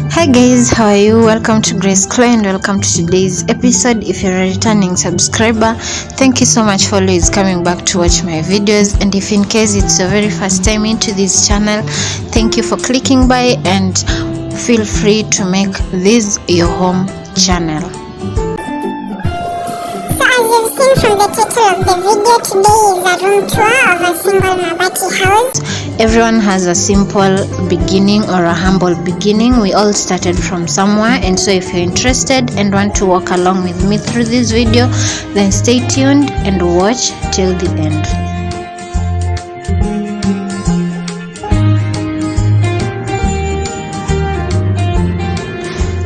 Hi guys, how are you? Welcome to Grace Clay and welcome to today's episode. If you're a returning subscriber, thank you so much for always coming back to watch my videos, and if in case it's your very first time into this channel, thank you for clicking by and feel free to make this your home channel. So as you've seen from the title of the video, today is a room tour of a single Mabati house. Everyone has a simple beginning or a humble beginning. We all started from somewhere, and so if you're interested and want to walk along with me through this video, then stay tuned and watch till the end.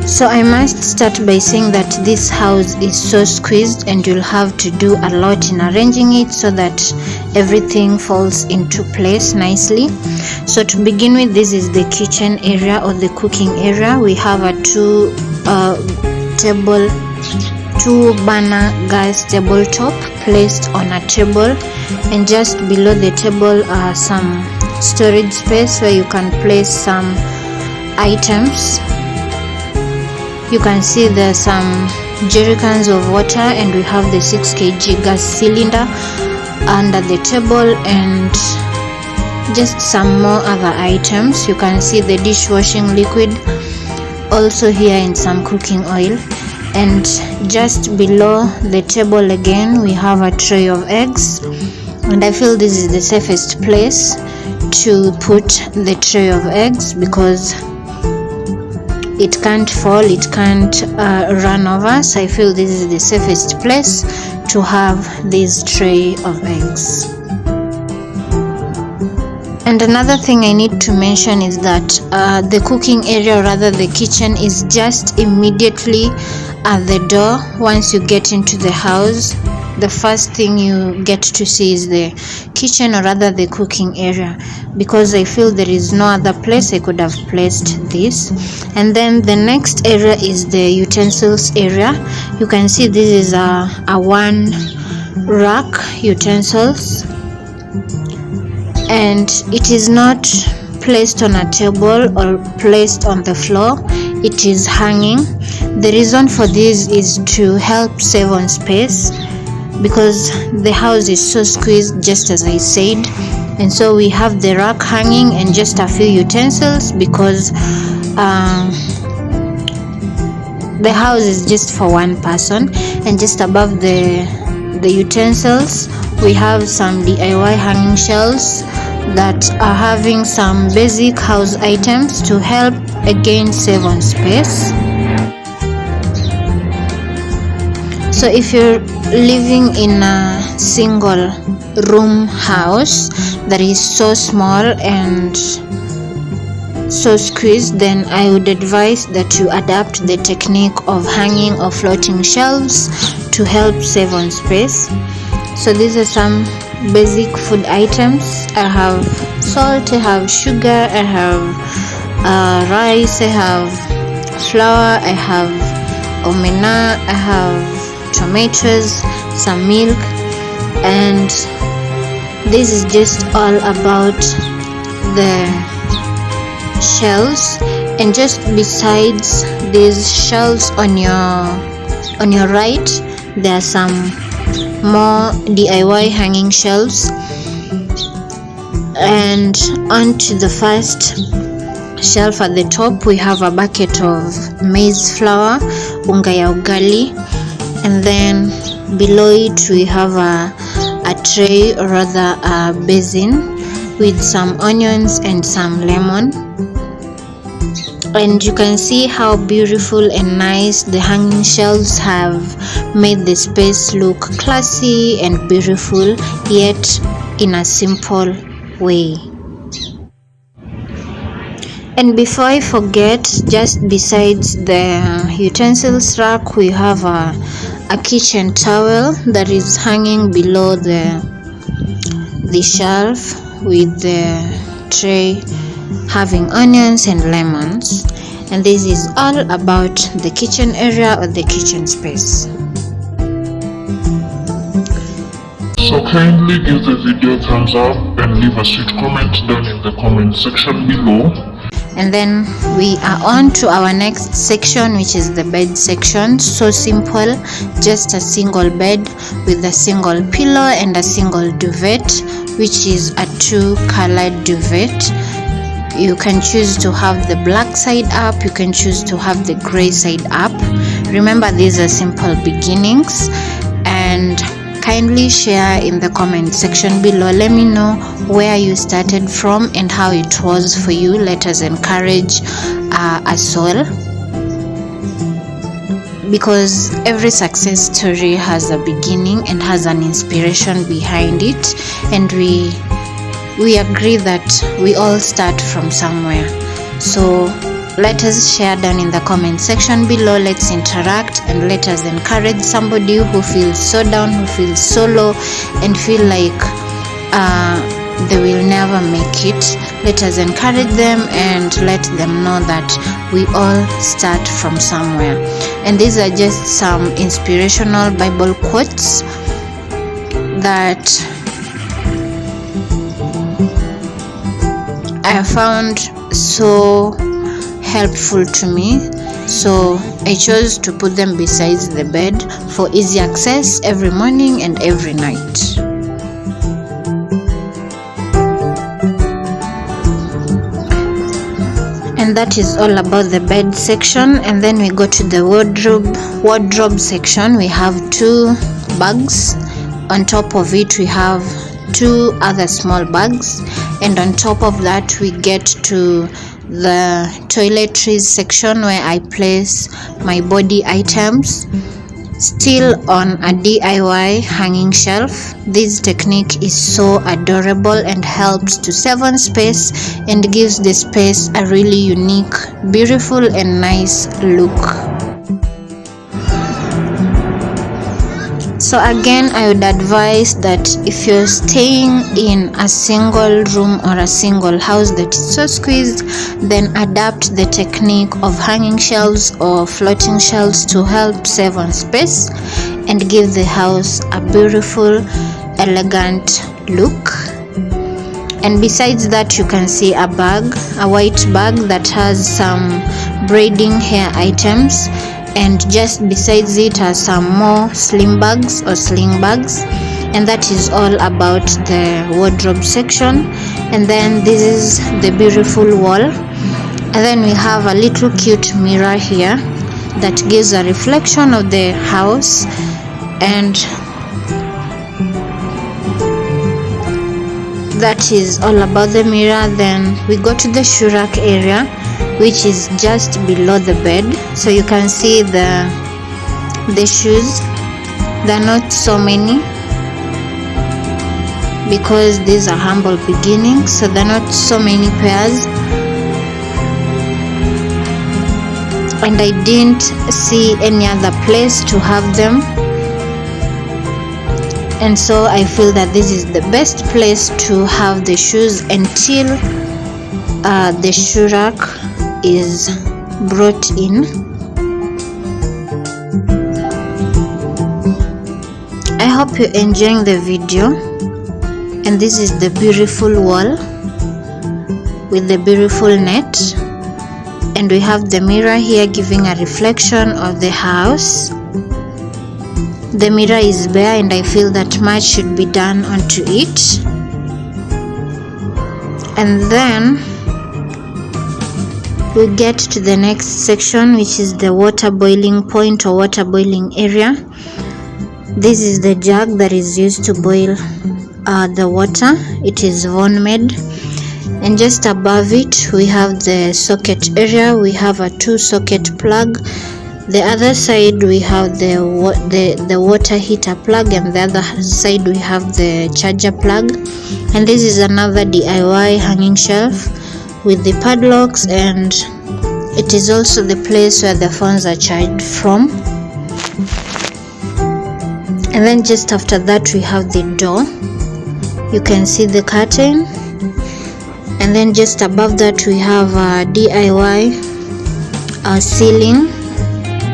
So I must start by saying that this house is so squeezed and you'll have to do a lot in arranging it so that everything falls into place nicely. So to begin with, this is the kitchen area or the cooking area. We have a two burner gas tabletop placed on a table, and just below the table are some storage space where you can place some items. You can see there's some jerry cans of water, and we have the 6 kg gas cylinder under the table, and just some more other items. You can see the dishwashing liquid also here, and some cooking oil. And just below the table again we have a tray of eggs, and I feel this is the safest place to put the tray of eggs because it can't fall, it can't run over. So I feel this is the safest place to have this tray of eggs. And another thing I need to mention is that the cooking area, or rather the kitchen, is just immediately at the door. Once you get into the house, the first thing you get to see is the kitchen, or rather the cooking area, because I feel there is no other place I could have placed this. And then the next area is the utensils area. You can see this is a one rack utensils, and it is not placed on a table or placed on the floor. It is hanging. The reason for this is to help save on space, because the house is so squeezed, just as I said, and so we have the rack hanging and just a few utensils, because the house is just for one person. And just above the utensils we have some DIY hanging shelves that are having some basic house items to help again save on space. So if you're living in a single room house that is so small and so squeezed, then I would advise that you adapt the technique of hanging or floating shelves to help save on space. So these are some basic food items. I have salt, I have sugar, I have rice, I have flour, I have omena, I have tomatoes, some milk, and this is just all about the shelves. And just besides these shelves on your right, there are some more DIY hanging shelves, and onto the first shelf at the top we have a bucket of maize flour, unga ya ugali, and then below it we have a tray, or rather a basin, with some onions and some lemon. And you can see how beautiful and nice the hanging shelves have made the space look classy and beautiful, yet in a simple way. And before I forget, just besides the utensils rack we have a kitchen towel that is hanging below the shelf, with the tray having onions and lemons. And this is all about the kitchen area or the kitchen space. So Kindly give the video a thumbs up and leave a sweet comment down in the comment section below. And then we are on to our next section, which is the bed section. So simple, just a single bed with a single pillow and a single duvet, which is a 2-colored duvet. You can choose to have the black side up, you can choose to have the gray side up. Remember, these are simple beginnings. And kindly share in the comment section below. Let me know where you started from and how it was for you. Let us encourage us all, because every success story has a beginning and has an inspiration behind it, and we agree that we all start from somewhere. So let us share down in the comment section below. Let's interact and let us encourage somebody who feels so down, who feels so low and feel like they will never make it. Let us encourage them and let them know that we all start from somewhere. And these are just some inspirational Bible quotes that I found so helpful to me, so I chose to put them besides the bed for easy access every morning and every night. And that is all about the bed section. And then we go to the wardrobe section. We have 2 bags. On top of it we have 2 other small bags, and on top of that we get to the toiletries section where I place my body items, still on a DIY hanging shelf. This technique is so adorable and helps to save on space and gives the space a really unique, beautiful and nice look. So again, I would advise that if you're staying in a single room or a single house that is so squeezed, then adapt the technique of hanging shelves or floating shelves to help save on space and give the house a beautiful, elegant look. And besides that, you can see a bag, a white bag that has some braiding hair items, and just besides it are some more slim bags or sling bags. And that is all about the wardrobe section. And then this is the beautiful wall, and then we have a little cute mirror here that gives a reflection of the house. And that is all about the mirror. Then we go to the shoe rack area, which is just below the bed. So you can see the shoes. They're not so many because these are humble beginnings, so they're not so many pairs, and I didn't see any other place to have them, and so I feel that this is the best place to have the shoes until the shoe rack is brought in. I hope you're enjoying the video. And this is the beautiful wall with the beautiful net, and we have the mirror here giving a reflection of the house. The mirror is bare, and I feel that much should be done onto it. And then we get to the next section, which is the water boiling point or water boiling area. This is the jug that is used to boil the water. It is Vaughan made. And just above it we have the socket area. We have a 2-socket plug. The other side we have the water heater plug, and the other side we have the charger plug. And this is another DIY hanging shelf with the padlocks, and it is also the place where the phones are charged from. And then just after that we have the door. You can see the curtain, and then just above that we have a DIY ceiling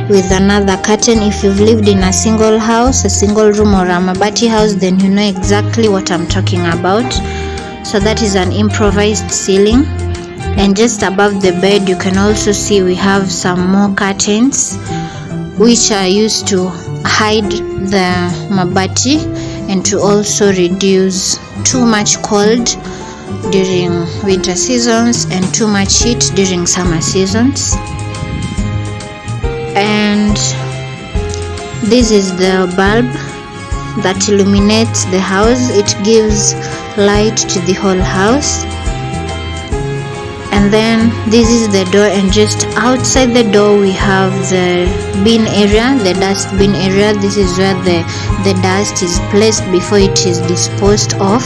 with another curtain. If you've lived in a single house, a single room, or a mabati house, then you know exactly what I'm talking about. So that is an improvised ceiling. And just above the bed, you can also see we have some more curtains, which are used to hide the mabati and to also reduce too much cold during winter seasons and too much heat during summer seasons. And this is the bulb that illuminates the house. It gives light to the whole house. And then this is the door, and just outside the door we have the bin area, the dust bin area. This is where the dust is placed before it is disposed of.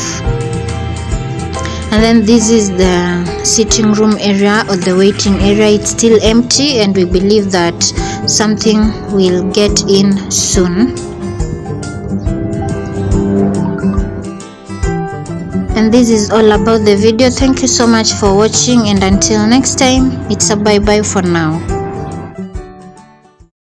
And then this is the sitting room area or the waiting area. It's still empty, and we believe that something will get in soon. And this is all about the video. Thank you so much for watching, and until next time, it's a bye bye for now.